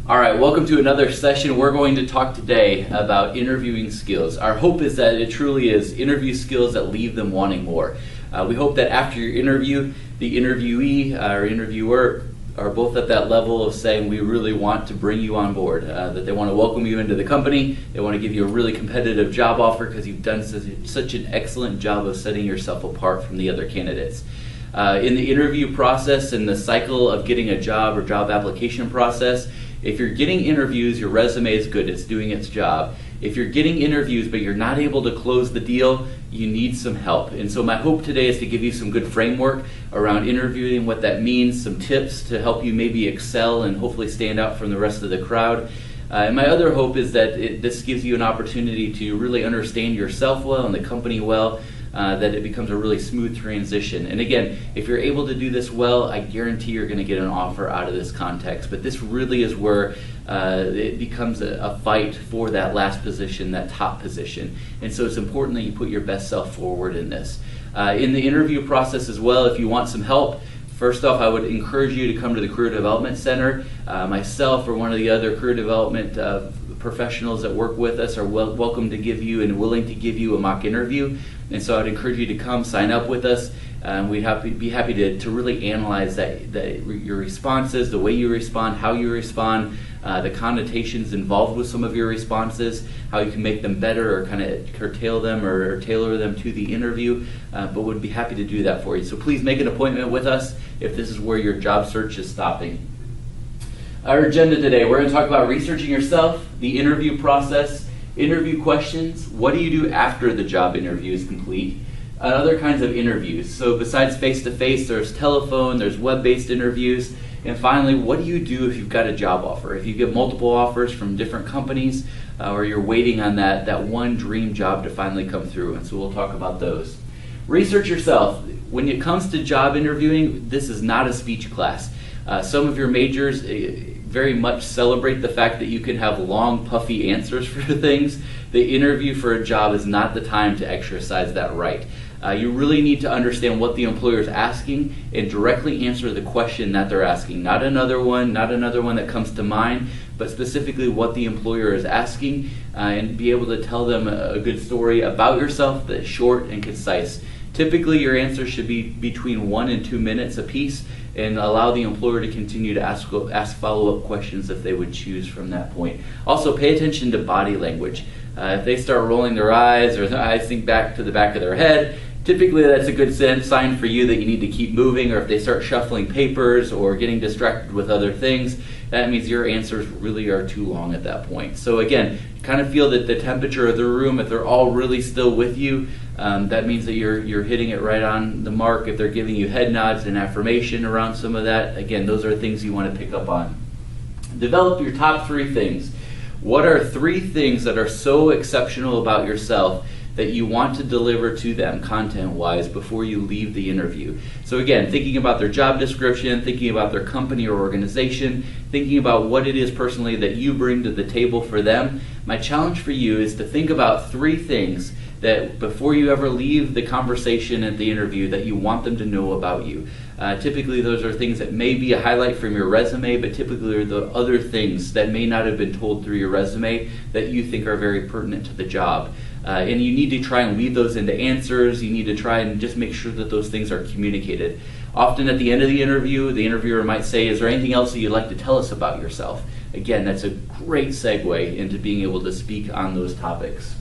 All right, welcome to another session. We're going to talk today about interviewing skills. Our hope is that it truly is interview skills that leave them wanting more. We hope that after your interview, the interviewee or interviewer are both at that level of saying we really want to bring you on board, that they want to welcome you into the company, they want to give you a really competitive job offer because you've done such an excellent job of setting yourself apart from the other candidates. In the interview process and the cycle of getting a job or job application process, if you're getting interviews, your resume is good, it's doing its job. If you're getting interviews but you're not able to close the deal, you need some help. And so my hope today is to give you some good framework around interviewing, what that means, some tips to help you maybe excel and hopefully stand out from the rest of the crowd. And my other hope is that this gives you an opportunity to really understand yourself well and the company well, that it becomes a really smooth transition. And again, if you're able to do this well, I guarantee you're going to get an offer out of this context. But this really is where it becomes a fight for that last position, that top position. And so it's important that you put your best self forward in this. In the interview process as well, if you want some help, first off, I would encourage you to come to the Career Development Center. Myself or one of the other career development professionals that work with us are welcome to give you and willing to give you a mock interview. And so I'd encourage you to come sign up with us. We'd be happy to really analyze your responses, the way you respond, how you respond, the connotations involved with some of your responses, how you can make them better or kind of curtail them or tailor them to the interview, but would be happy to do that for you. So please make an appointment with us if this is where your job search is stopping. Our agenda today, we're going to talk about researching yourself, the interview process, interview questions, what do you do after the job interview is complete, and other kinds of interviews. So besides face-to-face, there's telephone, there's web-based interviews, and finally, what do you do if you've got a job offer? If you get multiple offers from different companies, or you're waiting on that one dream job to finally come through, and so we'll talk about those. Research yourself. When it comes to job interviewing, this is not a speech class. Some of your majors very much celebrate the fact that you can have long, puffy answers for things. The interview for a job is not the time to exercise that right. You really need to understand what the employer is asking and directly answer the question that they're asking. Not another one that comes to mind, but specifically what the employer is asking, and be able to tell them a good story about yourself that's short and concise. Typically, your answer should be between 1 and 2 minutes apiece, and allow the employer to continue to ask follow-up questions if they would choose from that point. Also, pay attention to body language. If they start rolling their eyes or their eyes sink back to the back of their head, typically that's a good sign for you that you need to keep moving, or if they start shuffling papers or getting distracted with other things, that means your answers really are too long at that point. So again, kind of feel that the temperature of the room, if they're all really still with you, that means that you're hitting it right on the mark. If they're giving you head nods and affirmation around some of that, again, those are things you want to pick up on. Develop your top 3 things. What are 3 things that are so exceptional about yourself that you want to deliver to them content-wise before you leave the interview? So again, thinking about their job description, thinking about their company or organization, thinking about what it is personally that you bring to the table for them. My challenge for you is to think about 3 things that before you ever leave the conversation at the interview that you want them to know about you. Typically those are things that may be a highlight from your resume, but typically are the other things that may not have been told through your resume that you think are very pertinent to the job. And you need to try and weave those into answers. You need to try and just make sure that those things are communicated. Often at the end of the interviewer might say, is there anything else that you'd like to tell us about yourself? Again, that's a great segue into being able to speak on those topics.